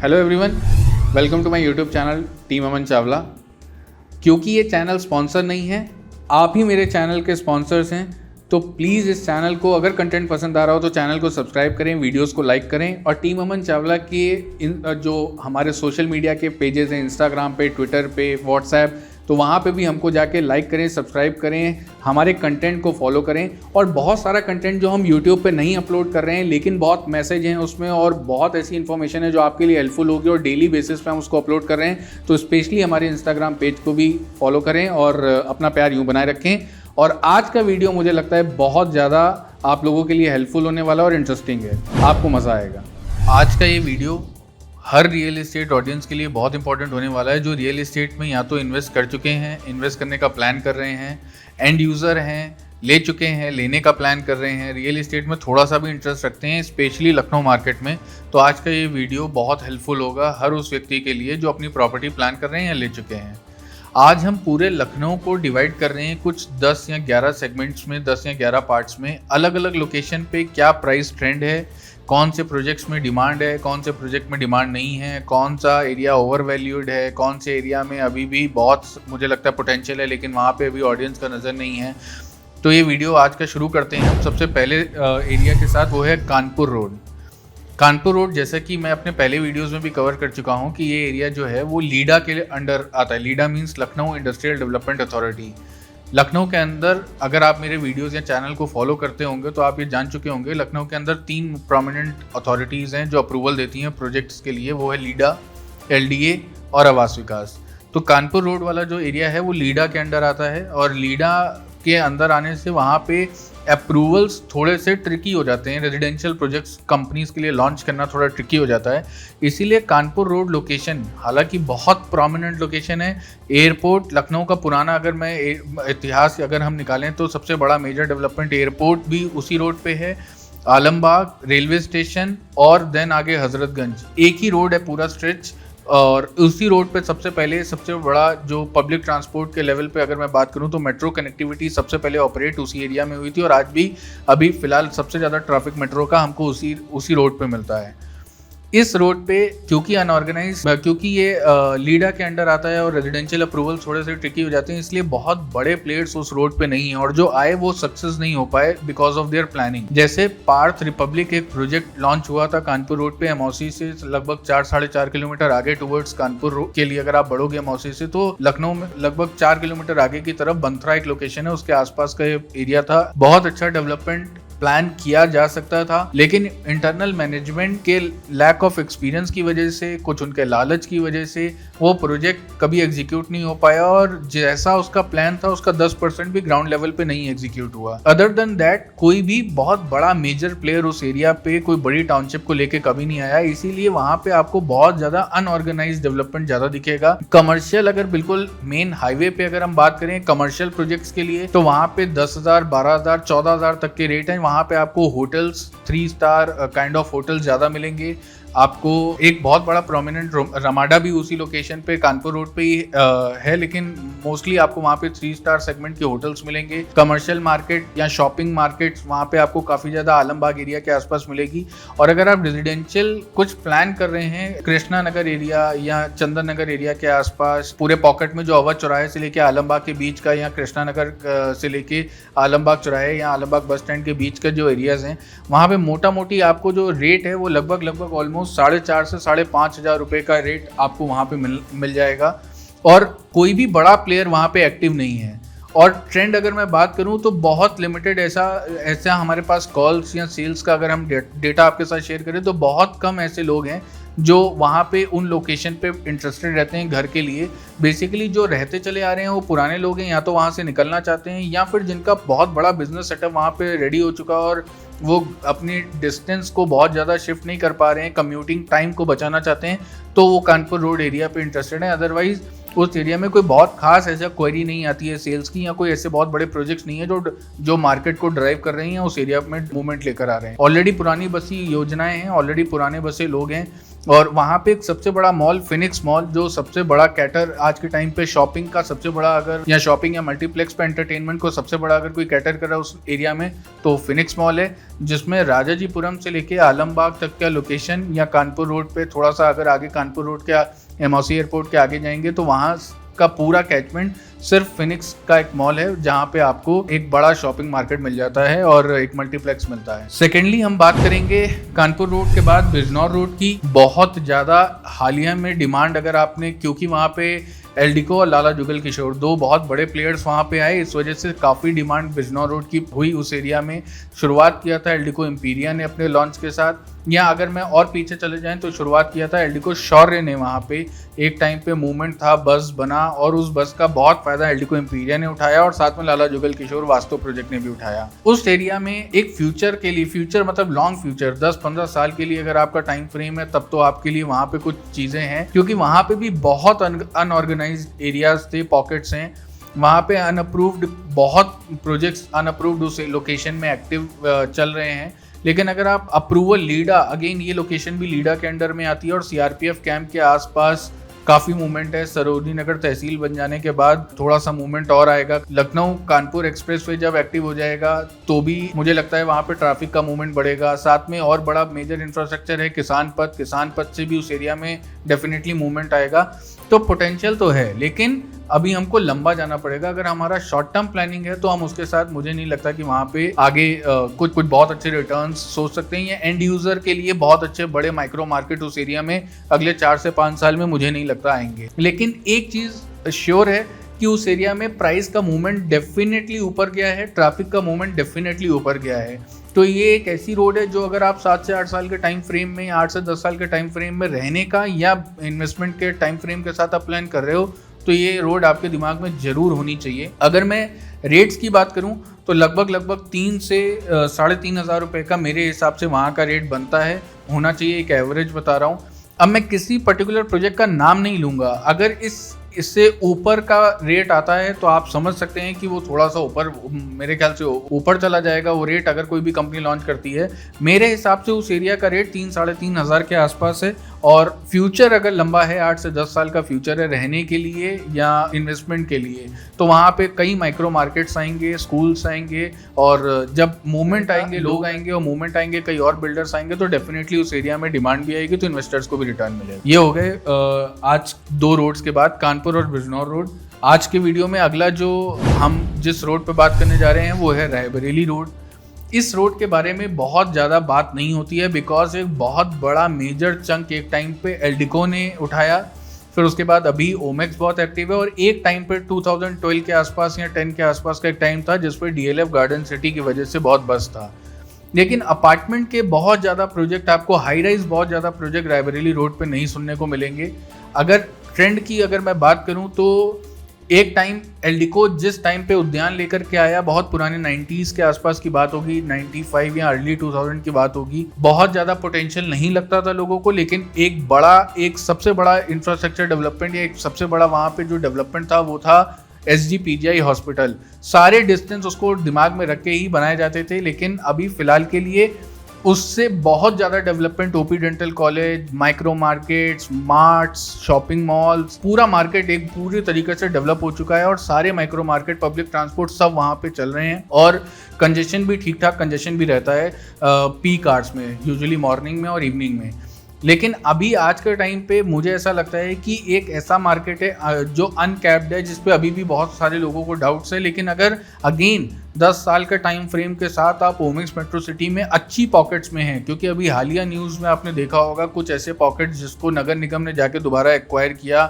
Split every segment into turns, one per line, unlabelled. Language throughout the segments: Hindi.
Hello everyone, welcome to my YouTube channel team Aman Chawla. क्योंकि ये चैनल स्पॉन्सर नहीं है, आप ही मेरे चैनल के स्पॉन्सर्स हैं, तो प्लीज़ इस चैनल को अगर कंटेंट पसंद आ रहा हो तो चैनल को सब्सक्राइब करें, वीडियोस को लाइक करें और टीम अमन चावला के जो हमारे सोशल मीडिया के पेजेस हैं, इंस्टाग्राम पे, ट्विटर पे, व्हाट्सएप, तो वहाँ पे भी हमको जाके लाइक करें, सब्सक्राइब करें, हमारे कंटेंट को फॉलो करें। और बहुत सारा कंटेंट जो हम यूट्यूब पे नहीं अपलोड कर रहे हैं, लेकिन बहुत मैसेज हैं उसमें और बहुत ऐसी इन्फॉर्मेशन है जो आपके लिए हेल्पफुल होगी और डेली बेसिस पे हम उसको अपलोड कर रहे हैं। तो स्पेशली हमारे इंस्टाग्राम पेज को भी फॉलो करें और अपना प्यार यूँ बनाए रखें। और आज का वीडियो मुझे लगता है बहुत ज़्यादा आप लोगों के लिए हेल्पफुल होने वाला और इंटरेस्टिंग है, आपको मज़ा आएगा। आज का ये वीडियो हर रियल एस्टेट ऑडियंस के लिए बहुत इंपॉर्टेंट होने वाला है, जो रियल एस्टेट में या तो इन्वेस्ट कर चुके हैं, इन्वेस्ट करने का प्लान कर रहे हैं, एंड यूज़र हैं, ले चुके हैं, लेने का प्लान कर रहे हैं, रियल एस्टेट में थोड़ा सा भी इंटरेस्ट रखते हैं, स्पेशली लखनऊ मार्केट में। तो आज का ये वीडियो बहुत हेल्पफुल होगा हर उस व्यक्ति के लिए जो अपनी प्रॉपर्टी प्लान कर रहे हैं या ले चुके हैं। आज हम पूरे लखनऊ को डिवाइड कर रहे हैं कुछ 10 या 11 सेगमेंट्स में, 10 या 11 पार्ट्स में। अलग अलग लोकेशन पे क्या प्राइस ट्रेंड है, कौन से प्रोजेक्ट्स में डिमांड है, कौन से प्रोजेक्ट में डिमांड नहीं है, कौन सा एरिया ओवर वैल्यूड है, कौन से एरिया में अभी भी बहुत मुझे लगता है पोटेंशियल है लेकिन वहाँ पे अभी ऑडियंस का नज़र नहीं है। तो ये वीडियो आज का शुरू करते हैं हम सबसे पहले एरिया के साथ, वो है कानपुर रोड। कानपुर रोड, जैसा कि मैं अपने पहले वीडियोस में भी कवर कर चुका हूँ कि ये एरिया जो है वो लीडा के अंडर आता है। Leda means Lucknow industrial development authority. Lucknow के अंदर अगर आप मेरे वीडियोस या चैनल को फॉलो करते होंगे तो आप ये जान चुके होंगे, लखनऊ के अंदर 3 प्रोमिनेंट अथॉरिटीज़ हैं जो अप्रूवल देती हैं प्रोजेक्ट्स के लिए। वो है लीडा, LDA और आवास विकास। तो कानपुर रोड वाला जो एरिया है वो लीडा के अंडर आता है और लीडा के अंदर आने से वहाँ पे अप्रूवल्स थोड़े से ट्रिकी हो जाते हैं। रेजिडेंशियल प्रोजेक्ट्स कंपनीज के लिए लॉन्च करना थोड़ा ट्रिकी हो जाता है, इसीलिए कानपुर रोड लोकेशन हालांकि बहुत प्रोमिनेंट लोकेशन है। एयरपोर्ट लखनऊ का पुराना, अगर मैं इतिहास अगर हम निकालें तो सबसे बड़ा मेजर डेवलपमेंट एयरपोर्ट भी उसी रोड पे है। आलमबाग रेलवे स्टेशन और देन आगे हजरतगंज, एक ही रोड है पूरा स्ट्रेच। और उसी रोड पे सबसे पहले सबसे बड़ा जो पब्लिक ट्रांसपोर्ट के लेवल पे अगर मैं बात करूं तो मेट्रो कनेक्टिविटी सबसे पहले ऑपरेट उसी एरिया में हुई थी और आज भी अभी फिलहाल सबसे ज़्यादा ट्रैफिक मेट्रो का हमको उसी रोड पे मिलता है। इस रोड पे क्योंकि अनऑर्गेनाइज, क्योंकि ये लीडा के अंडर आता है और रेजिडेंशियल अप्रूवल थोड़े से ट्रिकी हो जाते हैं, इसलिए बहुत बड़े प्लेयर्स उस रोड पे नहीं है और जो आए वो सक्सेस नहीं हो पाए बिकॉज ऑफ देयर प्लानिंग। जैसे पार्थ रिपब्लिक एक प्रोजेक्ट लॉन्च हुआ था कानपुर रोड पे, एमओसी से लगभग 4-4.5 किलोमीटर आगे टुवर्ड्स कानपुर के लिए अगर आप बढ़ोगे एमओसी से तो लखनऊ में लगभग 4 किलोमीटर आगे की तरफ बंथरा एक लोकेशन है, उसके आसपास का एरिया था। बहुत अच्छा डेवलपमेंट प्लान किया जा सकता था, लेकिन इंटरनल मैनेजमेंट के लैक ऑफ एक्सपीरियंस की वजह से, कुछ उनके लालच की वजह से वो प्रोजेक्ट कभी एग्जीक्यूट नहीं हो पाया और जैसा उसका प्लान था उसका 10% भी ग्राउंड लेवल पे नहीं एग्जीक्यूट हुआ। अदर देन दैट कोई भी बहुत बड़ा मेजर प्लेयर उस एरिया पे, कोई बड़ी टाउनशिप को लेके कभी नहीं आया, इसीलिए वहां पे आपको बहुत ज्यादा अनऑर्गेनाइज डेवलपमेंट ज्यादा दिखेगा। कमर्शियल, अगर बिल्कुल मेन हाईवे पे अगर हम बात करें कमर्शियल प्रोजेक्ट्स के लिए, तो वहां पे 10,000, 12,000, 14,000 तक के रेट है। वहाँ पे आपको hotels 3 star kind of hotels ज़्यादा मिलेंगे। आपको एक बहुत बड़ा प्रोमिनेंट रमाडा भी उसी लोकेशन पे कानपुर रोड पे ही है, लेकिन मोस्टली आपको वहाँ पे 3 स्टार सेगमेंट के होटल्स मिलेंगे। कमर्शियल मार्केट या शॉपिंग मार्केट्स वहाँ पे आपको काफ़ी ज़्यादा आलमबाग एरिया के आसपास मिलेगी। और अगर आप रेजिडेंशियल कुछ प्लान कर रहे हैं कृष्णा नगर एरिया या चंदन नगर एरिया के आसपास, पूरे पॉकेट में जो अवध चौराहे से लेके आलमबाग के बीच का या कृष्णा नगर से लेके आलमबाग चौराहे या आलमबाग बस स्टैंड के बीच का जो एरियाज हैं, वहाँ पे मोटा मोटी आपको जो रेट है वो लगभग ऑलमोस्ट 4,500 से 5,500 रुपए का रेट आपको वहाँ पे मिल जाएगा और कोई भी बड़ा प्लेयर वहाँ पे एक्टिव नहीं है। और ट्रेंड अगर मैं बात करूँ तो बहुत लिमिटेड ऐसा हमारे पास कॉल्स या सेल्स का अगर हम डेटा आपके साथ शेयर करें तो बहुत कम ऐसे लोग हैं जो वहाँ पे उन लोकेशन पे इंटरेस्टेड रहते हैं घर के लिए। बेसिकली जो रहते चले आ रहे हैं वो पुराने लोग हैं, या तो वहाँ से निकलना चाहते हैं या फिर जिनका बहुत बड़ा बिजनेस सेटअप वहाँ पे रेडी हो चुका और वो अपनी डिस्टेंस को बहुत ज़्यादा शिफ्ट नहीं कर पा रहे हैं, कम्यूटिंग टाइम को बचाना चाहते हैं, तो वो कानपुर रोड एरिया पे इंटरेस्टेड है। अदरवाइज उस एरिया में कोई बहुत खास ऐसा क्वेरी नहीं आती है सेल्स की, या कोई ऐसे बहुत बड़े प्रोजेक्ट्स नहीं है जो मार्केट को ड्राइव कर रही हैं, उस एरिया में मूवमेंट लेकर आ रहे हैं। ऑलरेडी पुरानी बसी योजनाएं हैं, ऑलरेडी पुराने बसे लोग हैं, और वहाँ पे एक सबसे बड़ा मॉल फिनिक्स मॉल, जो सबसे बड़ा कैटर आज के टाइम पे शॉपिंग का सबसे बड़ा, अगर या शॉपिंग या मल्टीप्लेक्स पे एंटरटेनमेंट को सबसे बड़ा अगर कोई कैटर कर रहा है उस एरिया में, तो फिनिक्स मॉल है, जिसमें राजाजीपुरम से लेके आलमबाग तक का लोकेशन, या कानपुर रोड पे थोड़ा सा अगर आगे कानपुर रोड के एमओसी एयरपोर्ट के आगे जाएंगे तो वहाँ का पूरा कैचमेंट सिर्फ फिनिक्स का एक मॉल है, जहाँ पे आपको एक बड़ा शॉपिंग मार्केट मिल जाता है और एक मल्टीप्लेक्स मिलता है। सेकेंडली हम बात करेंगे कानपुर रोड के बाद बिजनौर रोड की। बहुत ज़्यादा हालिया में डिमांड अगर आपने, क्योंकि वहाँ पे एल्डिको और लाला जुगल किशोर दो बहुत बड़े प्लेयर्स वहाँ पे आए, इस वजह से काफ़ी डिमांड बिजनौर रोड की हुई उस एरिया में। शुरुआत किया था एल्डिको एम्पीरिया ने अपने लॉन्च के साथ, या अगर मैं और पीछे चले जाएं तो शुरुआत किया था एल्डिको शौर्य ने। वहाँ पे एक टाइम पे मूवमेंट था, बस बना, और उस बस का बहुत फायदा एल्डिको एम्पीरिया ने उठाया और साथ में लाला जुगल किशोर वास्तव प्रोजेक्ट ने भी उठाया। उस एरिया में एक फ्यूचर के लिए, फ्यूचर मतलब लॉन्ग फ्यूचर, 10-15 साल के लिए अगर आपका टाइम फ्रेम है तब तो आपके लिए वहाँ पे कुछ चीज़ें हैं, क्योंकि वहाँ पे भी बहुत अनऑर्गेनाइज्ड एरियाज थे, पॉकेट्स हैं वहाँ पे, अनअप्रूव्ड बहुत प्रोजेक्ट्स अनअप्रूव्ड उस लोकेशन में एक्टिव चल रहे हैं। लेकिन अगर आप अप्रूवल लीडा, अगेन ये लोकेशन भी लीडा के अंडर में आती है और सीआरपीएफ कैंप के आसपास काफ़ी मूवमेंट है। सरोजनी नगर तहसील बन जाने के बाद थोड़ा सा मूवमेंट और आएगा। लखनऊ कानपुर एक्सप्रेसवे जब एक्टिव हो जाएगा तो भी मुझे लगता है वहाँ पे ट्रैफिक का मूवमेंट बढ़ेगा। साथ में और बड़ा मेजर इंफ्रास्ट्रक्चर है किसान पथ से भी उस एरिया में डेफिनेटली मूवमेंट आएगा। तो पोटेंशियल तो है, लेकिन अभी हमको लंबा जाना पड़ेगा। अगर हमारा शॉर्ट टर्म प्लानिंग है तो हम उसके साथ, मुझे नहीं लगता कि वहाँ पे आगे कुछ बहुत अच्छे रिटर्न्स सोच सकते हैं। या एंड यूजर के लिए बहुत अच्छे बड़े माइक्रो मार्केट उस एरिया में अगले 4 से 5 साल में मुझे नहीं लगता आएंगे। लेकिन एक चीज़ श्योर है कि उस एरिया में प्राइस का मूवमेंट डेफिनेटली ऊपर गया है, ट्रैफिक का मूवमेंट डेफिनेटली ऊपर गया है। तो ये एक ऐसी रोड है जो अगर आप 7 से 8 साल के टाइम फ्रेम में, 8 से 10 साल के टाइम फ्रेम में रहने का या इन्वेस्टमेंट के टाइम फ्रेम के साथ आप प्लान कर रहे हो तो ये रोड आपके दिमाग में जरूर होनी चाहिए। अगर मैं रेट्स की बात करूं तो लगभग 3 से 3,500 हज़ार रुपये का मेरे हिसाब से वहाँ का रेट बनता है, होना चाहिए। एक एवरेज बता रहा हूँ। अब मैं किसी पर्टिकुलर प्रोजेक्ट का नाम नहीं लूँगा, अगर इससे ऊपर का रेट आता है तो आप समझ सकते हैं कि वो थोड़ा सा ऊपर, मेरे ख्याल से ऊपर चला जाएगा वो रेट अगर कोई भी कंपनी लॉन्च करती है। मेरे हिसाब से उस एरिया का रेट 3-3,500 हज़ार के आसपास है। और फ्यूचर अगर लंबा है, 8 से 10 साल का फ्यूचर है रहने के लिए या इन्वेस्टमेंट के लिए, तो वहाँ पे कई माइक्रो मार्केट्स आएंगे, स्कूल्स आएंगे, और जब मूवमेंट आएंगे, लोग आएंगे और मूवमेंट आएंगे, कई और बिल्डर्स आएंगे, तो डेफिनेटली उस एरिया में डिमांड भी आएगी, तो इन्वेस्टर्स को भी रिटर्न मिलेगा। ये हो गए आज 2 रोड्स के बाद, कानपुर और बिजनौर रोड। आज के वीडियो में अगला जो हम जिस रोड पे बात करने जा रहे हैं वो है रायबरेली रोड। इस रोड के बारे में बहुत ज़्यादा बात नहीं होती है बिकॉज एक बहुत बड़ा मेजर चंक एक टाइम पे एल्डिको ने उठाया, फिर उसके बाद अभी ओमेक्स बहुत एक्टिव है, और एक टाइम पे 2012 के आसपास या 10 के आसपास का एक टाइम था जिस पर डीएलएफ गार्डन सिटी की वजह से बहुत बस था। लेकिन अपार्टमेंट के बहुत ज़्यादा प्रोजेक्ट, आपको हाई राइज बहुत ज़्यादा प्रोजेक्ट रायबरेली रोड पे नहीं सुनने को मिलेंगे। अगर ट्रेंड की अगर मैं बात करूँ तो एक टाइम एल्डिको जिस टाइम पे उद्यान लेकर के आया, बहुत पुराने 90s के आसपास की बात होगी, 95 या अर्ली 2000 की बात होगी, बहुत ज़्यादा पोटेंशियल नहीं लगता था लोगों को। लेकिन एक सबसे बड़ा इंफ्रास्ट्रक्चर डेवलपमेंट या एक सबसे बड़ा वहाँ पे जो डेवलपमेंट था वो था SGPGI हॉस्पिटल। सारे डिस्टेंस उसको दिमाग में रख के ही बनाए जाते थे, लेकिन अभी फिलहाल के लिए उससे बहुत ज़्यादा development, OP dental college, micro markets, marts, shopping malls, पूरा मार्केट एक पूरी तरीके से डेवलप हो चुका है और सारे माइक्रो मार्केट, पब्लिक ट्रांसपोर्ट सब वहाँ पे चल रहे हैं और कंजेशन भी ठीक ठाक कंजेशन भी रहता है पीक आवर्स में, यूजुअली मॉर्निंग में और इवनिंग में। लेकिन अभी आज के टाइम पे मुझे ऐसा लगता है कि एक ऐसा मार्केट है जो अनकैप्ड है, जिस पे अभी भी बहुत सारे लोगों को डाउट्स है। लेकिन अगर अगेन 10 साल के टाइम फ्रेम के साथ आप ओमेक्स मेट्रो सिटी में अच्छी पॉकेट्स में हैं, क्योंकि अभी हालिया न्यूज़ में आपने देखा होगा कुछ ऐसे पॉकेट्स जिसको नगर निगम ने जाके दोबारा एक्वायर किया,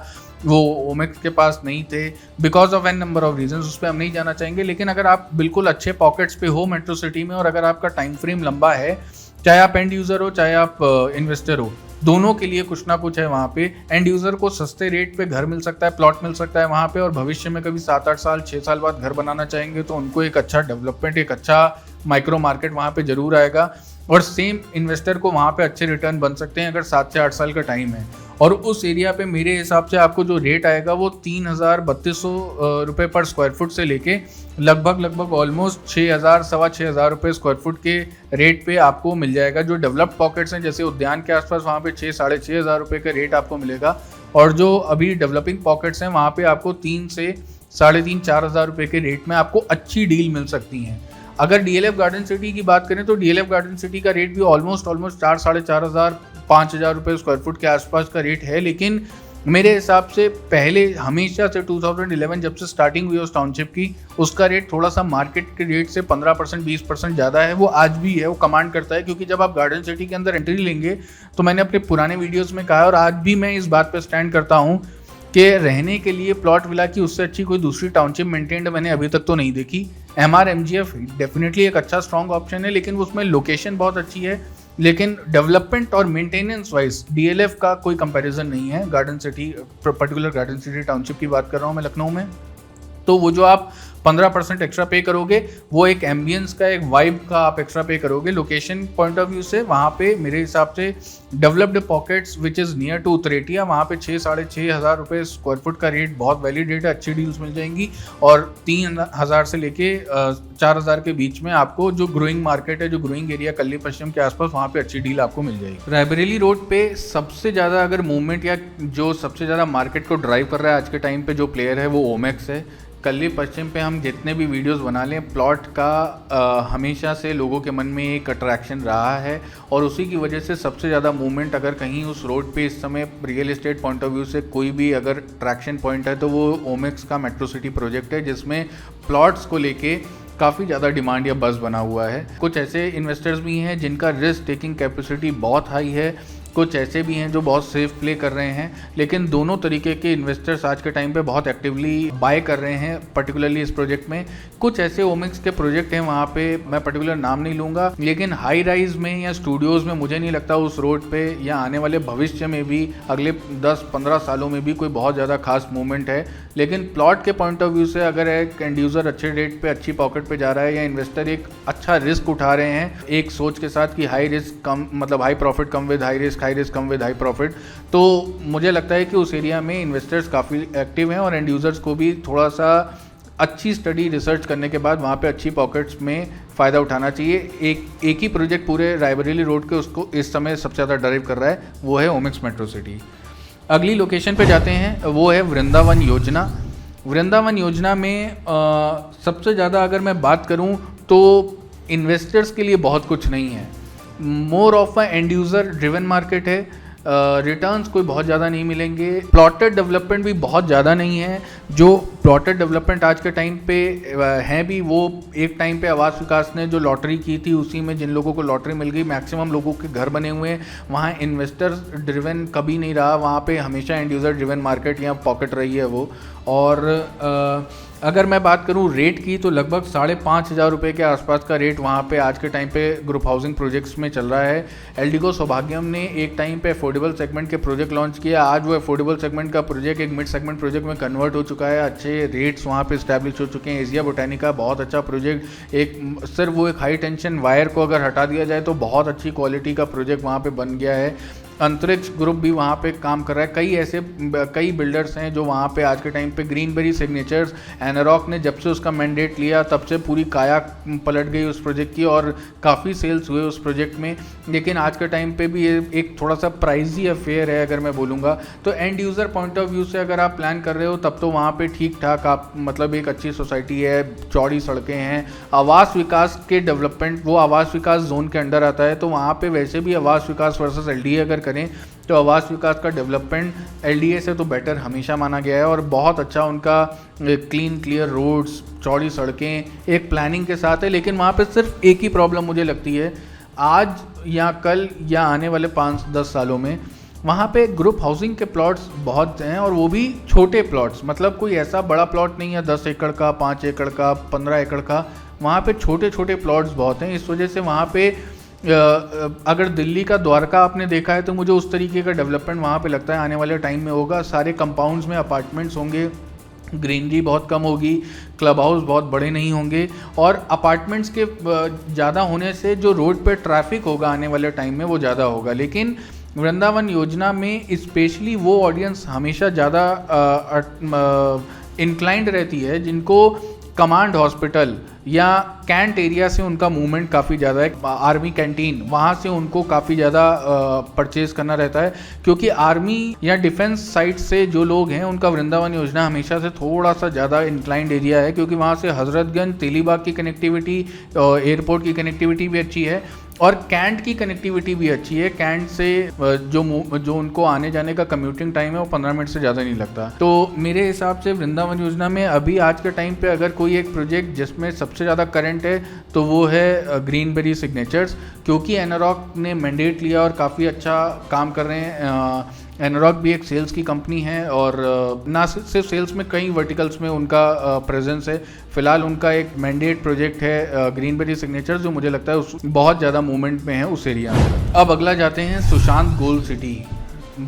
वो ओमेक्स के पास नहीं थे because of an number of reasons, उस पर हम नहीं जाना चाहेंगे। लेकिन अगर आप बिल्कुल अच्छे पॉकेट्स पे हो मेट्रो सिटी में और अगर आपका टाइम फ्रेम लंबा है, चाहे आप एंड यूज़र हो चाहे आप इन्वेस्टर हो, दोनों के लिए कुछ ना कुछ है वहाँ पे। एंड यूज़र को सस्ते रेट पे घर मिल सकता है, प्लॉट मिल सकता है वहाँ पे, और भविष्य में कभी 7-8 साल 6 साल बाद घर बनाना चाहेंगे तो उनको एक अच्छा डेवलपमेंट, एक अच्छा माइक्रो मार्केट वहाँ पे ज़रूर आएगा और सेम इन्वेस्टर को वहाँ पे अच्छे रिटर्न बन सकते हैं अगर 7 से 8 साल का टाइम है। और उस एरिया पे मेरे हिसाब से आपको जो रेट आएगा वो 3,000-3,200 रुपये पर स्क्वायर फुट से लेके लगभग ऑलमोस्ट 6,000 सवा 6,000 रुपये स्क्वायर फुट के रेट पे आपको मिल जाएगा। जो डेवलप्ड पॉकेट्स हैं जैसे उद्यान के आसपास वहाँ पे 6,000-6,500 रुपये का रेट आपको मिलेगा और जो अभी डेवलपिंग पॉकेट्स हैं वहाँ पे आपको 3 से 3,500-4,000 रुपये के रेट में आपको अच्छी डील मिल सकती हैं। अगर डीएलएफ गार्डन सिटी की बात करें तो डीएलएफ गार्डन सिटी का रेट भी ऑलमोस्ट 4,500 रुपये स्क्वायर फुट के आसपास का रेट है, लेकिन मेरे हिसाब से पहले हमेशा से 2011 जब से स्टार्टिंग हुई उस टाउनशिप की, उसका रेट थोड़ा सा मार्केट के रेट से 15% 20% ज़्यादा है। वो आज भी है, वो कमांड करता है, क्योंकि जब आप गार्डन सिटी के अंदर एंट्री लेंगे तो मैंने अपने पुराने वीडियोज़ में कहा और आज भी मैं इस बात पर स्टैंड करता हूँ कि रहने के लिए प्लॉट विला की उससे अच्छी कोई दूसरी टाउनशिप मेंटेन्ड मैंने अभी तक तो नहीं देखी। MRMGF डेफिनेटली एक अच्छा स्ट्रॉन्ग ऑप्शन है, लेकिन उसमें लोकेशन बहुत अच्छी है, लेकिन डेवलपमेंट और मेंटेनेंस वाइज डीएलएफ का कोई कंपैरिजन नहीं है। Garden city, particular garden city township की बात कर रहा हूँ मैं लखनऊ में, तो वो जो आप 15% एक्स्ट्रा पे करोगे वो एक एम्बियंस का, एक वाइब का आप एक्स्ट्रा पे करोगे। लोकेशन पॉइंट ऑफ व्यू से वहाँ पे मेरे हिसाब से developed pockets which is near to Utrethia, वहाँ पे 6,500 रुपये स्क्वायर फुट का रेट बहुत वैलिड रेट है, अच्छी डील्स मिल जाएंगी। और 3,000 से लेके 4,000 के बीच में आपको जो ग्रोइंग मार्केट है, जो ग्रोइंग एरिया कल्ली पश्चिम के आसपास, वहाँ पे अच्छी डील आपको मिल जाएगी। रायबरेली रोड पे सबसे ज़्यादा अगर मूवमेंट या जो सबसे ज़्यादा मार्केट को ड्राइव कर रहा है आज के टाइम पे जो प्लेयर है वो ओमेक्स है। कल्ली पश्चिम पे हम जितने भी वीडियोस बना लें, प्लॉट का हमेशा से लोगों के मन में एक अट्रैक्शन रहा है और उसी की वजह से सबसे ज़्यादा मूवमेंट अगर कहीं उस रोड पे इस समय real estate point of view से कोई भी अगर ट्रैक्शन पॉइंट है तो वो ओमेक्स का मेट्रो सिटी प्रोजेक्ट है, जिसमें प्लॉट्स को लेके काफ़ी ज़्यादा डिमांड या बज़ बना हुआ है। कुछ ऐसे इन्वेस्टर्स भी हैं जिनका रिस्क टेकिंग कैपेसिटी बहुत हाई है, कुछ ऐसे भी हैं जो बहुत सेफ प्ले कर रहे हैं, लेकिन दोनों तरीके के इन्वेस्टर्स आज के टाइम पे बहुत एक्टिवली बाय कर रहे हैं पर्टिकुलरली इस प्रोजेक्ट में। कुछ ऐसे ओमिक्स के प्रोजेक्ट हैं वहाँ पे, मैं पर्टिकुलर नाम नहीं लूँगा, लेकिन हाई राइज में या स्टूडियोज़ में मुझे नहीं लगता उस रोड पे या आने वाले भविष्य में भी अगले 10-15 सालों में भी कोई बहुत ज़्यादा खास मूवमेंट है। लेकिन प्लॉट के पॉइंट ऑफ व्यू से अगर एक एंड यूज़र अच्छे रेट पे अच्छी पॉकेट पे जा रहा है या इन्वेस्टर एक अच्छा रिस्क उठा रहे हैं एक सोच के साथ कि हाई रिस्क कम, मतलब high profit come with high risk come with high profit, तो मुझे लगता है कि उस एरिया में इन्वेस्टर्स काफ़ी एक्टिव हैं और एंड यूज़र्स को भी थोड़ा सा अच्छी स्टडी रिसर्च करने के बाद वहाँ पे अच्छी पॉकेट्स में फ़ायदा उठाना चाहिए। एक ही प्रोजेक्ट पूरे रायबरेली रोड के उसको इस समय सबसे ज़्यादा ड्राइव कर रहा है, वो है ओमिक्स मेट्रो सिटी। अगली लोकेशन पे जाते हैं, वो है वृंदावन योजना। वृंदावन योजना में सबसे ज़्यादा अगर मैं बात करूँ तो इन्वेस्टर्स के लिए बहुत कुछ नहीं है, more of a end user driven market है। रिटर्न्स कोई बहुत ज़्यादा नहीं मिलेंगे, प्लॉटेड डेवलपमेंट भी बहुत ज़्यादा नहीं है। जो प्लॉटेड डेवलपमेंट आज के टाइम पे हैं भी, वो एक टाइम पे आवास विकास ने जो लॉटरी की थी उसी में जिन लोगों को लॉटरी मिल गई, मैक्सिमम लोगों के घर बने हुए हैं। वहाँ इन्वेस्टर ड्रिवन कभी नहीं रहा, वहाँ पे हमेशा एंड यूज़र ड्रिवन मार्केट या पॉकेट रही है वो। और अगर मैं बात करूं रेट की तो लगभग 5,500 रुपये के आसपास का रेट वहाँ पे आज के टाइम पे ग्रुप हाउसिंग प्रोजेक्ट्स में चल रहा है। एल्डिको सौभाग्यम ने एक टाइम पे अफोर्डेबल सेगमेंट के प्रोजेक्ट लॉन्च किया, आज वो अफोर्डेबल सेगमेंट का प्रोजेक्ट एक मिड सेगमेंट प्रोजेक्ट में कन्वर्ट हो चुका है। अच्छे रेट्स वहाँ पे इस्टेब्लिश हो चुके हैं। एशिया बोटानिका बहुत अच्छा प्रोजेक्ट, एक सिर्फ वो एक हाई टेंशन वायर को अगर हटा दिया जाए तो बहुत अच्छी क्वालिटी का प्रोजेक्ट वहाँ पे बन गया है। अंतरिक्ष ग्रुप भी वहाँ पे काम कर रहा है। कई बिल्डर्स हैं जो वहाँ पे आज के टाइम पे, ग्रीनबेरी सिग्नेचर्स, एनारॉक ने जब से उसका मैंडेट लिया तब से पूरी काया पलट गई उस प्रोजेक्ट की और काफ़ी सेल्स हुए उस प्रोजेक्ट में। लेकिन आज के टाइम पे भी ये एक थोड़ा सा प्राइजी अफेयर है अगर मैं बोलूँगा तो। End user point of view से अगर आप प्लान कर रहे हो तब तो वहाँ पर ठीक ठाक, आप मतलब एक अच्छी सोसाइटी है, चौड़ी सड़कें हैं। आवास विकास के डेवलपमेंट, वो आवास विकास जोन के अंडर आता है, तो वहाँ पर वैसे भी आवास विकास वर्सेस LDA अगर करें तो आवास विकास का डेवलपमेंट LDA से तो बेटर हमेशा माना गया है। और बहुत अच्छा उनका क्लीन क्लियर रोड्स, चौड़ी सड़कें एक प्लानिंग के साथ है। लेकिन वहाँ पे सिर्फ एक ही प्रॉब्लम मुझे लगती है, आज या कल या आने वाले 5-10 सालों में वहाँ पे ग्रुप हाउसिंग के प्लॉट्स बहुत हैं और वो भी छोटे प्लॉट्स, मतलब कोई ऐसा बड़ा प्लॉट नहीं है 10 एकड़ का, 5 एकड़ का, 15 एकड़ का। वहाँ पे छोटे छोटे प्लॉट्स बहुत हैं। इस वजह से वहाँ पे अगर दिल्ली का द्वारका आपने देखा है तो मुझे उस तरीके का डेवलपमेंट वहाँ पे लगता है आने वाले टाइम में होगा। सारे कंपाउंड्स में अपार्टमेंट्स होंगे, ग्रीनरी बहुत कम होगी, क्लब हाउस बहुत बड़े नहीं होंगे, और अपार्टमेंट्स के ज़्यादा होने से जो रोड पे ट्रैफिक होगा आने वाले टाइम में वो ज़्यादा होगा। लेकिन वृंदावन योजना में स्पेशली वो ऑडियंस हमेशा ज़्यादा इंक्लाइंड रहती है जिनको कमांड हॉस्पिटल या कैंट एरिया से उनका मूवमेंट काफ़ी ज़्यादा है, आर्मी कैंटीन वहाँ से उनको काफ़ी ज़्यादा परचेज करना रहता है, क्योंकि आर्मी या डिफेंस साइट से जो लोग हैं उनका वृंदावन योजना हमेशा से थोड़ा सा ज़्यादा इंक्लाइंड एरिया है, क्योंकि वहाँ से हजरतगंज तेलीबाग की कनेक्टिविटी, एयरपोर्ट की कनेक्टिविटी भी अच्छी है और कैंट की कनेक्टिविटी भी अच्छी है। कैंट से जो उनको आने जाने का कम्यूटिंग टाइम है वो 15 मिनट से ज़्यादा नहीं लगता। तो मेरे हिसाब से वृंदावन योजना में अभी आज के टाइम पे अगर कोई एक प्रोजेक्ट जिसमें सबसे ज़्यादा करंट है तो वो है ग्रीनबेरी सिग्नेचर्स, क्योंकि एनारॉक ने मैंडेट लिया और काफ़ी अच्छा काम कर रहे हैं। एनारॉक भी एक सेल्स की कंपनी है और ना सिर्फ सेल्स में, कई वर्टिकल्स में उनका प्रेजेंस है। फिलहाल उनका एक मैंडेट प्रोजेक्ट है ग्रीनबेरी सिग्नेचर, जो मुझे लगता है उस बहुत ज़्यादा मूवमेंट में है उस एरिया में। अब अगला जाते हैं सुशांत गोल्ड सिटी।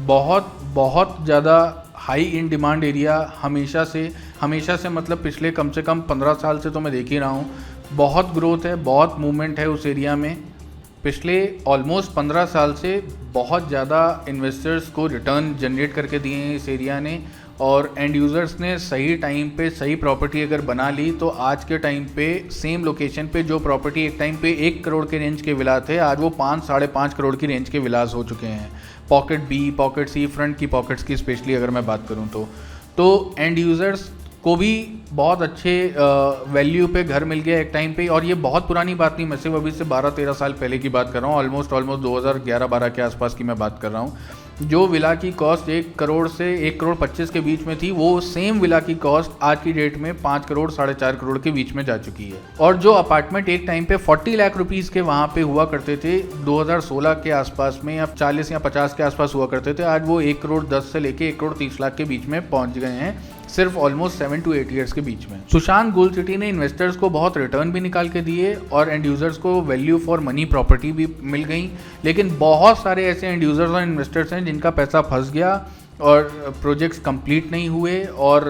बहुत ज़्यादा हाई इन डिमांड एरिया हमेशा से मतलब पिछले कम से कम 15 साल से तो मैं देख ही रहा हूँ। बहुत ग्रोथ है, बहुत मूवमेंट है उस एरिया में। पिछले ऑलमोस्ट 15 साल से बहुत ज़्यादा इन्वेस्टर्स को रिटर्न जनरेट करके दिए हैं इस एरिया ने, और एंड यूज़र्स ने सही टाइम पे सही प्रॉपर्टी अगर बना ली तो आज के टाइम पे सेम लोकेशन पे जो प्रॉपर्टी एक टाइम पे 1 करोड़ के रेंज के विला थे, आज वो 5-5.5 करोड़ की रेंज के विलास हो चुके हैं। पॉकेट बी, पॉकेट सी, फ्रंट की पॉकेट्स की स्पेशली अगर मैं बात करूँ तो एंड यूज़र्स को भी बहुत अच्छे वैल्यू पे घर मिल गया एक टाइम पे। और ये बहुत पुरानी बात नहीं, मैं सिर्फ अभी से 12-13 साल पहले की बात कर रहा हूँ। ऑलमोस्ट 2011-12 के आसपास की मैं बात कर रहा हूँ। जो विला की कॉस्ट 1 करोड़ से 1 करोड़ 25 के बीच में थी, वो सेम विला की कॉस्ट आज की डेट में 5 करोड़ 4.5 करोड़ के बीच में जा चुकी है। और जो अपार्टमेंट एक टाइम पे 40 लाख रुपीज़ के वहाँ पे हुआ करते थे 2016 के आसपास में, या 40 या 50 के आसपास हुआ करते थे, आज वो 1 करोड़ 10 से लेके 1 करोड़ 30 लाख के बीच में पहुँच गए हैं, सिर्फ ऑलमोस्ट 7 to 8 ईयर्स के बीच में। सुशांत गोल्ड सिटी ने इन्वेस्टर्स को बहुत रिटर्न भी निकाल के दिए और एंड यूज़र्स को वैल्यू फॉर मनी प्रॉपर्टी भी मिल गई। लेकिन बहुत सारे ऐसे एंड यूज़र्स और इन्वेस्टर्स हैं जिनका पैसा फंस गया और प्रोजेक्ट्स कंप्लीट नहीं हुए, और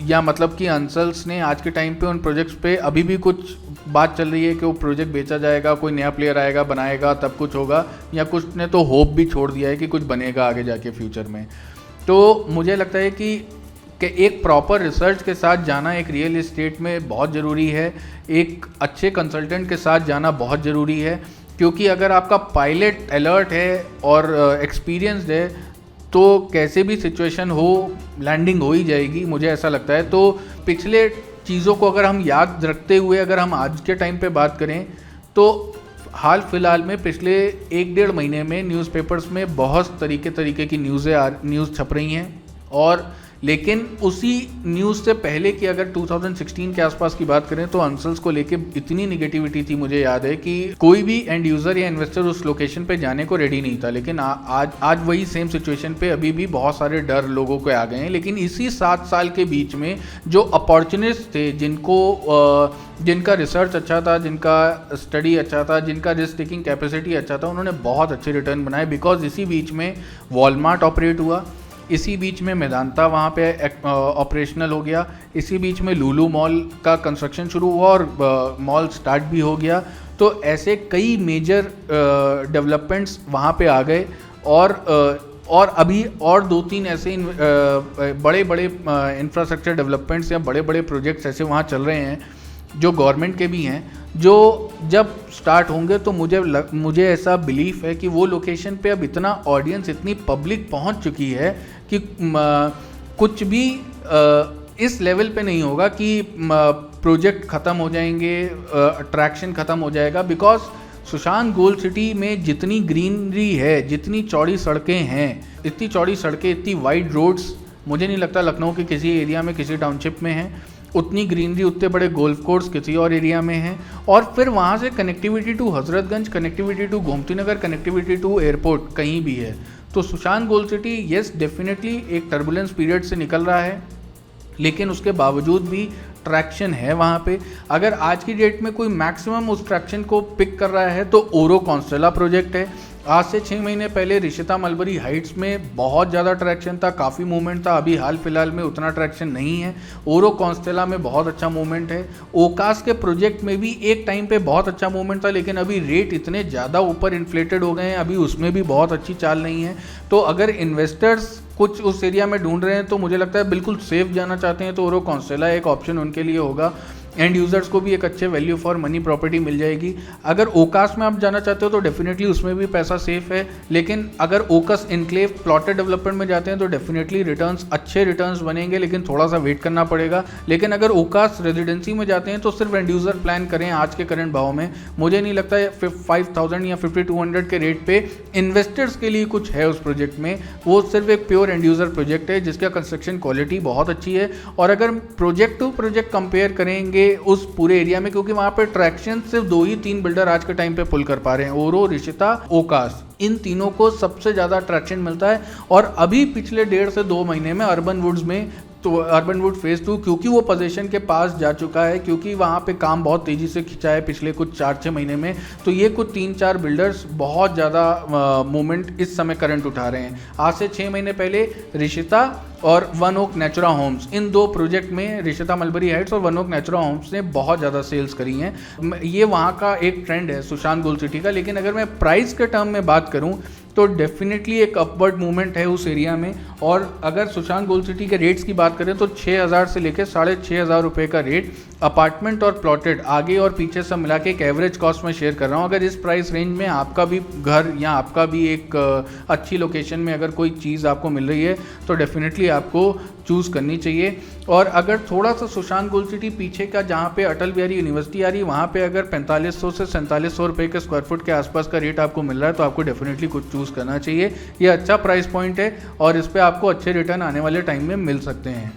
या मतलब कि अंसल्स ने आज के टाइम पे उन प्रोजेक्ट्स पे अभी भी कुछ बात चल रही है कि वो प्रोजेक्ट बेचा जाएगा, कोई नया प्लेयर आएगा बनाएगा तब कुछ होगा, या कुछ ने तो होप भी छोड़ दिया है कि कुछ बनेगा आगे जाके फ्यूचर में। तो मुझे लगता है कि एक प्रॉपर रिसर्च के साथ जाना एक रियल एस्टेट में बहुत ज़रूरी है, एक अच्छे कंसल्टेंट के साथ जाना बहुत ज़रूरी है, क्योंकि अगर आपका पायलट अलर्ट है और एक्सपीरियंस्ड है तो कैसे भी सिचुएशन हो लैंडिंग हो ही जाएगी, मुझे ऐसा लगता है। तो पिछले चीज़ों को अगर हम याद रखते हुए अगर हम आज के टाइम पे बात करें तो हाल फिलहाल में पिछले 1-1.5 महीने में न्यूज़पेपर्स में बहुत तरीके की न्यूज़ छप रही हैं, और लेकिन उसी न्यूज़ से पहले की अगर 2016 के आसपास की बात करें तो अंसल्स को लेके इतनी निगेटिविटी थी, मुझे याद है कि कोई भी एंड यूज़र या इन्वेस्टर उस लोकेशन पे जाने को रेडी नहीं था। लेकिन आज वही सेम सिचुएशन पे अभी भी बहुत सारे डर लोगों को आ गए हैं। लेकिन इसी 7 साल के बीच में जो अपॉर्चुनिस्ट थे, जिनका रिसर्च अच्छा था, जिनका स्टडी अच्छा था, जिनका रिस्क टेकिंग कैपेसिटी अच्छा था, उन्होंने बहुत अच्छे रिटर्न बनाए। बिकॉज इसी बीच में वॉलमार्ट ऑपरेट हुआ, इसी बीच में मेदांता वहाँ पे ऑपरेशनल हो गया, इसी बीच में लुलु मॉल का कंस्ट्रक्शन शुरू हुआ और मॉल स्टार्ट भी हो गया। तो ऐसे कई मेजर डेवलपमेंट्स वहाँ पे आ गए, और अभी और 2-3 ऐसे बड़े इंफ्रास्ट्रक्चर डेवलपमेंट्स या बड़े प्रोजेक्ट्स ऐसे वहाँ चल रहे हैं जो गवर्नमेंट के भी हैं, जो जब स्टार्ट होंगे तो मुझे ऐसा बिलीफ है कि वो लोकेशन पे अब इतना ऑडियंस, इतनी पब्लिक पहुंच चुकी है कि कुछ भी इस लेवल पे नहीं होगा कि प्रोजेक्ट ख़त्म हो जाएंगे, अट्रैक्शन ख़त्म हो जाएगा। बिकॉज सुशांत गोल्ड सिटी में जितनी ग्रीनरी है, जितनी चौड़ी सड़कें हैं, इतनी चौड़ी सड़कें, इतनी वाइड रोड्स मुझे नहीं लगता लखनऊ के किसी एरिया में, किसी टाउनशिप में है। उतनी ग्रीनरी, उतने बड़े गोल्फ कोर्स किसी और एरिया में हैं। और फिर वहाँ से connectivity to Hazratganj, connectivity to Gomti Nagar, connectivity to airport कहीं भी है। तो Sushant Golf City yes definitely एक टर्बुलेंस पीरियड से निकल रहा है, लेकिन उसके बावजूद भी ट्रैक्शन है वहाँ पे। अगर आज की डेट में कोई मैक्सिमम उस ट्रैक्शन को पिक कर रहा है तो ओरो कॉन्स्टेला प्रोजेक्ट है। आज से 6 महीने पहले रिशिता मलबरी हाइट्स में बहुत ज़्यादा ट्रैक्शन था, काफ़ी मूवमेंट था। अभी हाल फिलहाल में उतना ट्रैक्शन नहीं है। ओरो कॉन्स्टेला में बहुत अच्छा मूवमेंट है। ओकास के प्रोजेक्ट में भी एक टाइम पे बहुत अच्छा मूवमेंट था, लेकिन अभी रेट इतने ज़्यादा ऊपर इन्फ्लेटेड हो गए हैं, अभी उसमें भी बहुत अच्छी चाल नहीं है। तो अगर इन्वेस्टर्स कुछ उस एरिया में ढूंढ रहे हैं तो मुझे लगता है बिल्कुल सेफ जाना चाहते हैं तो ओरो कॉन्स्टेला एक ऑप्शन उनके लिए होगा। एंड यूज़र्स को भी एक अच्छे वैल्यू फॉर मनी प्रॉपर्टी मिल जाएगी। अगर ओकास में आप जाना चाहते हो तो डेफिनेटली उसमें भी पैसा सेफ है, लेकिन अगर ओकस इनक्लेव प्लॉटेड डेवलपमेंट में जाते हैं तो डेफिनेटली रिटर्न्स अच्छे रिटर्न्स बनेंगे, लेकिन थोड़ा सा वेट करना पड़ेगा। लेकिन अगर ओकास रेजिडेंसी में जाते हैं तो सिर्फ एंड यूज़र प्लान करें आज के करंट भाव में। मुझे नहीं लगता है 5000 या 5200 के रेट पे इन्वेस्टर्स के लिए कुछ है उस प्रोजेक्ट में। वो सिर्फ एक प्योर एंड यूज़र प्रोजेक्ट है जिसका कंस्ट्रक्शन क्वालिटी बहुत अच्छी है। और अगर प्रोजेक्ट टू प्रोजेक्ट कंपेयर करेंगे उस पूरे एरिया में, क्योंकि वहां पे ट्रैक्शन सिर्फ 2 ही 3 बिल्डर आज के टाइम पे पुल कर पा रहे हैं, ओरो, रिशिता, ओकास, इन तीनों को सबसे ज़्यादा ट्रैक्शन मिलता है। और अभी पिछले 1.5 से 2 महीने में अर्बन वुड्स में तो अर्बन वुड फेज़ 2 क्योंकि वो पोजीशन के पास जा चुका है, क्योंकि वहाँ पे काम बहुत तेज़ी से खिंचा है पिछले कुछ 4-6 महीने में, तो ये कुछ 3-4 बिल्डर्स बहुत ज़्यादा मूवमेंट इस समय करंट उठा रहे हैं। आज से 6 महीने पहले रिशिता और वन ओक नेचुरा होम्स, इन 2 प्रोजेक्ट में रिशिता मलबरी हाइट्स और वन ओक नेचुरा होम्स ने बहुत ज़्यादा सेल्स करी हैं। ये वहाँ का एक ट्रेंड है सुशांत गोल्ड सिटी का। लेकिन अगर मैं प्राइस के टर्म में बात करूँ तो डेफिनेटली एक अपवर्ड मूवमेंट है उस एरिया में। और अगर सुशांत गोल्ड सिटी के रेट्स की बात करें तो 6000 से लेकर 6500 रुपये का रेट अपार्टमेंट और प्लॉटेड आगे और पीछे सब मिला के एक एवरेज कॉस्ट में शेयर कर रहा हूँ। अगर इस प्राइस रेंज में आपका भी घर या आपका भी एक अच्छी लोकेशन में अगर कोई चीज़ आपको मिल रही है तो डेफिनेटली आपको चूज़ करनी चाहिए। और अगर थोड़ा सा सुशांत गोल्ड सिटी पीछे का जहाँ पे अटल बिहारी यूनिवर्सिटी आ रही है वहाँ पे अगर 4500 से 4700 रुपये के स्क्वायर फुट के आसपास का रेट आपको मिल रहा है तो आपको डेफिनेटली कुछ चूज़ करना चाहिए। ये अच्छा प्राइस पॉइंट है और इस पर आपको अच्छे रिटर्न आने वाले टाइम में मिल सकते हैं।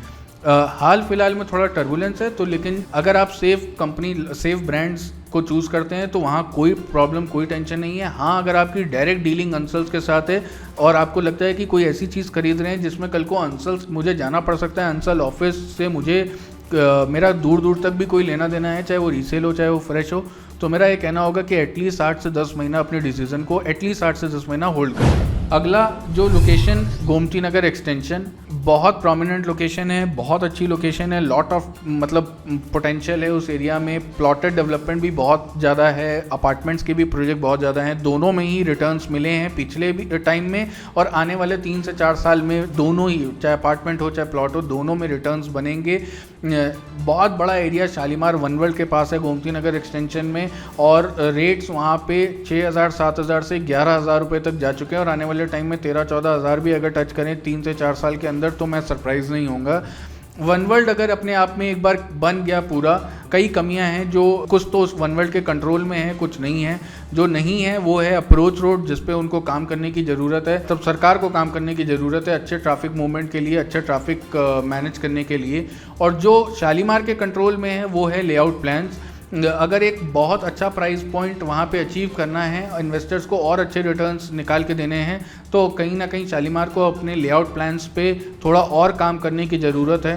हाल फिलहाल में थोड़ा टर्बुलेंस है तो, लेकिन अगर आप सेफ कंपनी, सेफ ब्रांड्स को चूज़ करते हैं तो वहाँ कोई प्रॉब्लम, कोई टेंशन नहीं है। हाँ, अगर आपकी डायरेक्ट डीलिंग अंसल्स के साथ है और आपको लगता है कि कोई ऐसी चीज़ खरीद रहे हैं जिसमें कल को अंसल्स मुझे जाना पड़ सकता है, अंसल ऑफिस से मुझे मेरा दूर दूर तक भी कोई लेना देना है, चाहे वो रीसेल हो चाहे वो फ्रेश हो, तो मेरा ये कहना होगा कि एटलीस्ट 8 से 10 महीना अपने डिसीजन को एटलीस्ट 8 से 10 महीना होल्ड करें। अगला जो लोकेशन, गोमती नगर एक्सटेंशन, बहुत प्रोमिनेंट लोकेशन है, बहुत अच्छी लोकेशन है, लॉट ऑफ मतलब पोटेंशियल है उस एरिया में। प्लॉटेड डेवलपमेंट भी बहुत ज़्यादा है, अपार्टमेंट्स के भी प्रोजेक्ट बहुत ज़्यादा हैं। दोनों में ही रिटर्न्स मिले हैं पिछले भी टाइम में और आने वाले 3 से 4 साल में दोनों ही, चाहे अपार्टमेंट हो चाहे प्लॉट हो, दोनों में रिटर्न्स बनेंगे। बहुत बड़ा एरिया शालीमार वन वर्ल्ड के पास है गोमती नगर एक्सटेंशन में और रेट्स वहाँ पे 6000, 7000 से 11000 रुपये तक जा चुके हैं और आने वाले टाइम में 13-14 हज़ार भी अगर टच करें 3 से 4 साल के अंदर तो मैं सरप्राइज़ नहीं होऊंगा। वन वर्ल्ड अगर अपने आप में एक बार बन गया पूरा, कई कमियां हैं जो कुछ तो उस वन वर्ल्ड के कंट्रोल में है, कुछ नहीं है। जो नहीं है वो है अप्रोच रोड, जिस पे उनको काम करने की ज़रूरत है। तब सरकार को काम करने की ज़रूरत है अच्छे ट्रैफिक मूवमेंट के लिए, अच्छे ट्रैफिक मैनेज करने के लिए। और जो शालीमार के कंट्रोल में है वो है लेआउट प्लान्स। अगर एक बहुत अच्छा प्राइस पॉइंट वहाँ पे अचीव करना है, इन्वेस्टर्स को और अच्छे रिटर्न्स निकाल के देने हैं, तो कहीं ना कहीं शालीमार को अपने लेआउट प्लान्स पे थोड़ा और काम करने की ज़रूरत है।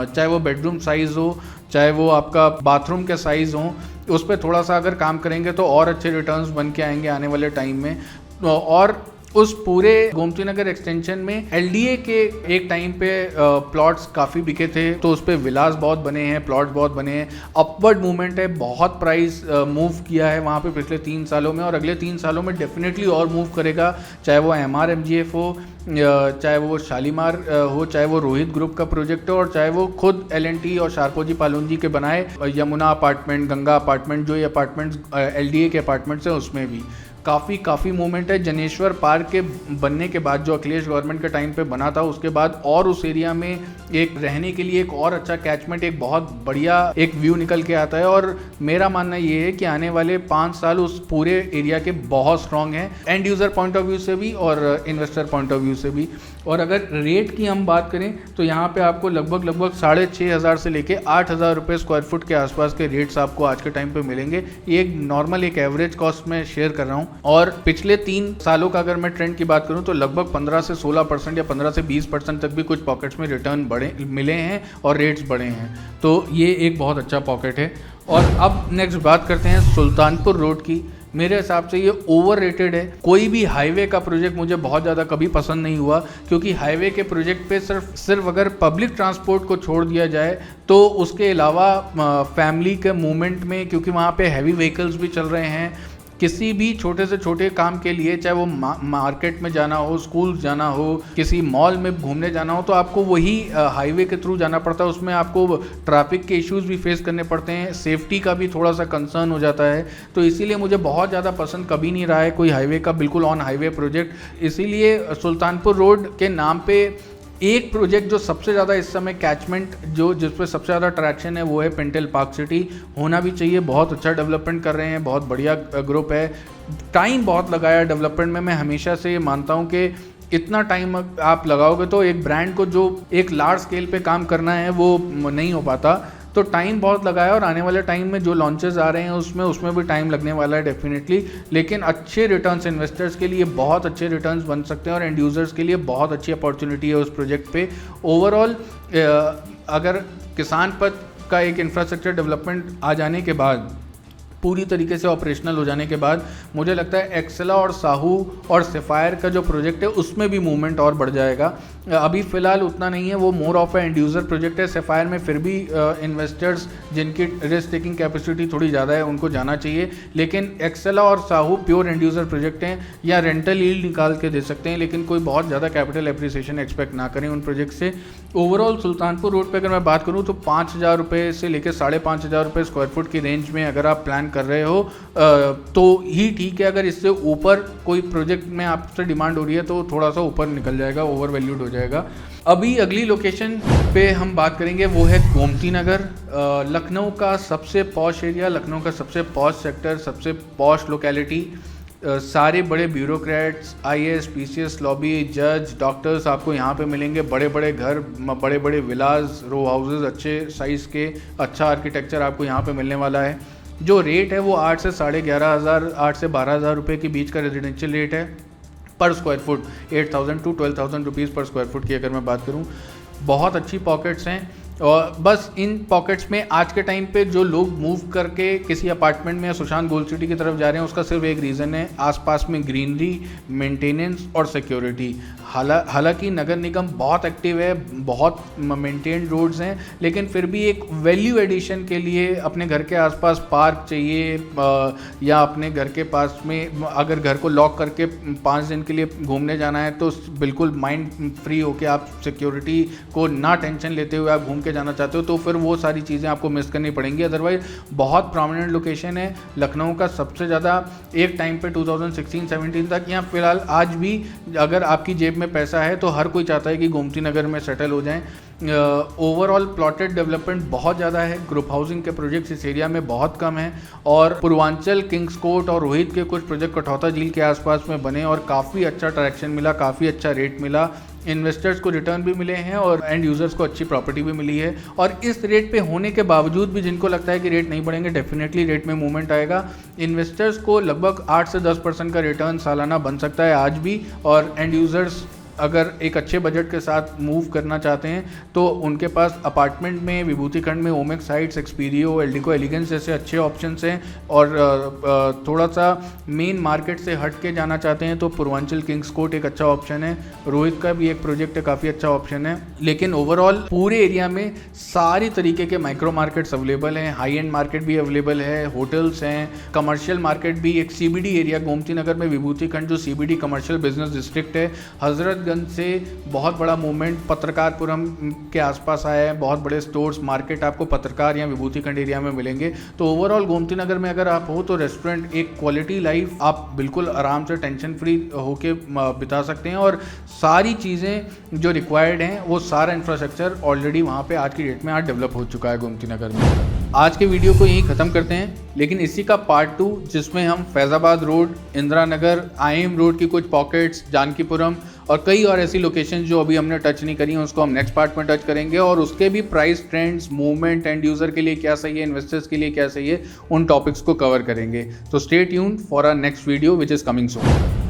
चाहे वो बेडरूम साइज़ हो, चाहे वो आपका बाथरूम के साइज़ हो, उस पर थोड़ा सा अगर काम करेंगे तो और अच्छे रिटर्न्स बन के आएंगे आने वाले टाइम में। और उस पूरे गोमती नगर एक्सटेंशन में एलडीए के एक टाइम पे प्लॉट्स काफ़ी बिके थे, तो उस पर विलास बहुत बने हैं, प्लॉट्स बहुत बने हैं, अपवर्ड मूवमेंट है, बहुत प्राइस मूव किया है वहाँ पे पिछले 3 सालों में और अगले 3 सालों में डेफिनेटली और मूव करेगा। चाहे वो एमआर एमजीएफ हो, चाहे वो शालीमार हो, चाहे वो रोहित ग्रुप का प्रोजेक्ट हो और चाहे वो खुद एलएनटी और शारपोजी पालुंजी के बनाए यमुना अपार्टमेंट, गंगा अपार्टमेंट, जो ये अपार्टमेंट्स एलडीए के अपार्टमेंट्स हैं उसमें भी काफ़ी मूवमेंट है। जनेश्वर पार्क के बनने के बाद, जो अखिलेश गवर्नमेंट के टाइम पे बना था, उसके बाद और उस एरिया में एक रहने के लिए एक और अच्छा कैचमेंट, एक बहुत बढ़िया एक व्यू निकल के आता है। और मेरा मानना ये है कि आने वाले 5 साल उस पूरे एरिया के बहुत स्ट्रॉन्ग हैं, end user point of view से भी और इन्वेस्टर पॉइंट ऑफ व्यू से भी। और अगर रेट की हम बात करें तो यहाँ पे आपको लगभग 6500 से लेके 8000 रुपये स्क्वायर फुट के आसपास के रेट्स आपको आज के टाइम पे मिलेंगे। ये एक नॉर्मल एक एवरेज कॉस्ट में शेयर कर रहा हूँ। और पिछले 3 सालों का अगर मैं ट्रेंड की बात करूं तो लगभग 15 से 16% या 15 से 20% तक भी कुछ पॉकेट्स में रिटर्न बढ़े मिले हैं और रेट्स बढ़े हैं, तो ये एक बहुत अच्छा पॉकेट है। और अब नेक्स्ट बात करते हैं सुल्तानपुर रोड की। मेरे हिसाब से ये ओवररेटेड है। कोई भी हाईवे का प्रोजेक्ट मुझे बहुत ज़्यादा कभी पसंद नहीं हुआ, क्योंकि हाईवे के प्रोजेक्ट पे सिर्फ अगर पब्लिक ट्रांसपोर्ट को छोड़ दिया जाए तो उसके अलावा फैमिली के मूवमेंट में, क्योंकि वहाँ पे हैवी व्हीकल्स भी चल रहे हैं, किसी भी छोटे से छोटे काम के लिए, चाहे वो मार्केट में जाना हो, स्कूल जाना हो, किसी मॉल में घूमने जाना हो, तो आपको वही हाईवे के थ्रू जाना पड़ता है। उसमें आपको ट्रैफिक के इश्यूज़ भी फेस करने पड़ते हैं, सेफ्टी का भी थोड़ा सा कंसर्न हो जाता है। तो इसीलिए मुझे बहुत ज़्यादा पसंद कभी नहीं रहा है कोई हाईवे का बिल्कुल ऑन हाईवे प्रोजेक्ट। इसीलिए सुल्तानपुर रोड के नाम पे एक प्रोजेक्ट जो सबसे ज़्यादा इस समय कैचमेंट जिस पे सबसे ज़्यादा अट्रैक्शन है वो है पेंटल पार्क सिटी। होना भी चाहिए, बहुत अच्छा डेवलपमेंट कर रहे हैं, बहुत बढ़िया ग्रुप है। टाइम बहुत लगाया डेवलपमेंट में। मैं हमेशा से ये मानता हूँ कि इतना टाइम आप लगाओगे तो एक ब्रांड को जो एक लार्ज स्केल पे काम करना है वो नहीं हो पाता। तो टाइम बहुत लगाया और आने वाले टाइम में जो लॉन्चेस आ रहे हैं उसमें भी टाइम लगने वाला है डेफिनेटली, लेकिन अच्छे रिटर्न्स इन्वेस्टर्स के लिए बहुत अच्छे रिटर्न्स बन सकते हैं और एंड यूज़र्स के लिए बहुत अच्छी अपॉर्चुनिटी है उस प्रोजेक्ट पे। ओवरऑल अगर किसान पथ का एक इंफ्रास्ट्रक्चर डेवलपमेंट आ जाने के बाद, पूरी तरीके से ऑपरेशनल हो जाने के बाद, मुझे लगता है एक्सेला और साहू और सफ़ायर का जो प्रोजेक्ट है उसमें भी मूवमेंट और बढ़ जाएगा। अभी फ़िलहाल उतना नहीं है, वो more of end user project है। सफ़ायर में फिर भी इन्वेस्टर्स जिनकी रिस्क टेकिंग कैपेसिटी थोड़ी ज़्यादा है उनको जाना चाहिए, लेकिन एक्सेला और Sahu pure end user project हैं, या रेंटल यील्ड निकाल के दे सकते हैं, लेकिन कोई बहुत ज़्यादा कैपिटल एप्रिसिएशन एक्सपेक्ट ना करें उन प्रोजेक्ट से। ओवरऑल सुल्तानपुर रोड पर अगर मैं बात करूँ तो 5,000 रुपये से लेकर 5,500 रुपये स्क्वायर फुट की रेंज में अगर आप प्लान कर रहे हो तो ही ठीक है। अगर इससे ऊपर कोई प्रोजेक्ट में आपसे डिमांड हो रही है तो थोड़ा सा ऊपर निकल जाएगा, ओवर वैल्यूड हो जाएगा। अभी अगली लोकेशन पे हम बात करेंगे वो है गोमती नगर, लखनऊ का सबसे पॉश एरिया, लखनऊ का सबसे पॉश सेक्टर, सबसे पॉश लोकेलिटी। सारे बड़े ब्यूरोक्रेट्स, IAS, PCS, लॉबी, जज, डॉक्टर्स आपको यहाँ पे मिलेंगे। बड़े बड़े घर, बड़े बड़े विलास, रो हाउसेस, अच्छे साइज़ के, अच्छा आर्किटेक्चर आपको यहाँ पे मिलने वाला है। जो रेट है वो 8 से 11,500, 8 से 12,000 रुपये के बीच का रेजिडेंशियल रेट है पर स्क्वायर फुट। 8,000 to 12,000 रुपीज़ पर स्क्वायर फुट की अगर मैं बात करूँ, बहुत अच्छी पॉकेट्स हैं। और बस इन पॉकेट्स में आज के टाइम पे जो लोग मूव करके किसी अपार्टमेंट में या सुशांत गोल्ड सिटी की तरफ जा रहे हैं उसका सिर्फ एक रीज़न है, आसपास में ग्रीनरी, मेंटेनेंस और सिक्योरिटी। हालांकि नगर निगम बहुत एक्टिव है, बहुत मेंटेन्ड रोड्स हैं, लेकिन फिर भी एक वैल्यू एडिशन के लिए अपने घर के आसपास पार्क चाहिए, या अपने घर के पास में अगर घर को लॉक करके 5 दिन के लिए घूमने जाना है तो बिल्कुल माइंड फ्री होके आप सिक्योरिटी को ना टेंशन लेते हुए आप घूम के जाना चाहते हो तो फिर वो सारी चीज़ें आपको मिस करनी पड़ेंगी। अदरवाइज बहुत प्रोमिनेंट लोकेशन है लखनऊ का, सबसे ज़्यादा एक टाइम पे 2016-17 तक, या फिलहाल आज भी अगर आपकी जेब में पैसा है तो हर कोई चाहता है कि गोमती नगर में सेटल हो जाएं। ओवरऑल प्लॉटेड डेवलपमेंट बहुत ज़्यादा है, ग्रुप हाउसिंग के प्रोजेक्ट्स इस एरिया में बहुत कम हैं, और पूर्वांचल, किंग्स कोर्ट और रोहित के कुछ प्रोजेक्ट कठौता झील के आसपास में बने और काफ़ी अच्छा ट्रैक्शन मिला, काफ़ी अच्छा रेट मिला, इन्वेस्टर्स को रिटर्न भी मिले हैं और एंड यूज़र्स को अच्छी प्रॉपर्टी भी मिली है। और इस रेट पे होने के बावजूद भी जिनको लगता है कि रेट नहीं बढ़ेंगे, डेफिनेटली रेट में मूवमेंट आएगा। इन्वेस्टर्स को लगभग 8 से 10% का रिटर्न सालाना बन सकता है आज भी, और एंड यूज़र्स अगर एक अच्छे बजट के साथ मूव करना चाहते हैं तो उनके पास अपार्टमेंट में, विभूति खंड में ओमेक्स हाइट्स, एक्सपीरियो, एल्डिको एलिगेंस जैसे अच्छे ऑप्शंस हैं। और थोड़ा सा मेन मार्केट से हट के जाना चाहते हैं तो पूर्वांचल किंग्स कोर्ट एक अच्छा ऑप्शन है, रोहित का भी एक प्रोजेक्ट है, काफ़ी अच्छा ऑप्शन है। लेकिन ओवरऑल पूरे एरिया में सारी तरीके के माइक्रो मार्केट्स अवेलेबल हैं, हाई एंड मार्केट भी अवेलेबल है, होटल्स हैं, कमर्शियल मार्केट भी। एक CBD एरिया गोमती नगर में विभूति खंड जो CBD कमर्शियल बिजनेस डिस्ट्रिक्ट है, हजरतगंज से बहुत बड़ा मूवमेंट पत्रकारपुरम के आसपास आया है, बहुत बड़े स्टोर्स, मार्केट आपको पत्रकार या विभूति खंड एरिया में मिलेंगे। तो ओवरऑल गोमती नगर में अगर आप हो तो रेस्टोरेंट, एक क्वालिटी लाइफ आप बिल्कुल आराम से टेंशन फ्री होके बिता सकते हैं, और सारी चीज़ें जो रिक्वायर्ड हैं वो सारा इंफ्रास्ट्रक्चर ऑलरेडी वहाँ पे आज की डेट में आज डेवलप हो चुका है गोमती नगर में। आज के वीडियो को यहीं ख़त्म करते हैं, लेकिन इसी का पार्ट 2 जिसमें हम Faizabad road, Indira Nagar, IM road की कुछ पॉकेट्स, जानकीपुरम और कई और ऐसी लोकेशन जो अभी हमने टच नहीं करी हैं उसको हम नेक्स्ट पार्ट में टच करेंगे, और उसके भी price trends, movement, end user के लिए क्या सही है, इन्वेस्टर्स के लिए क्या सही है, उन टॉपिक्स को कवर करेंगे। तो stay tuned for our next video which is coming soon.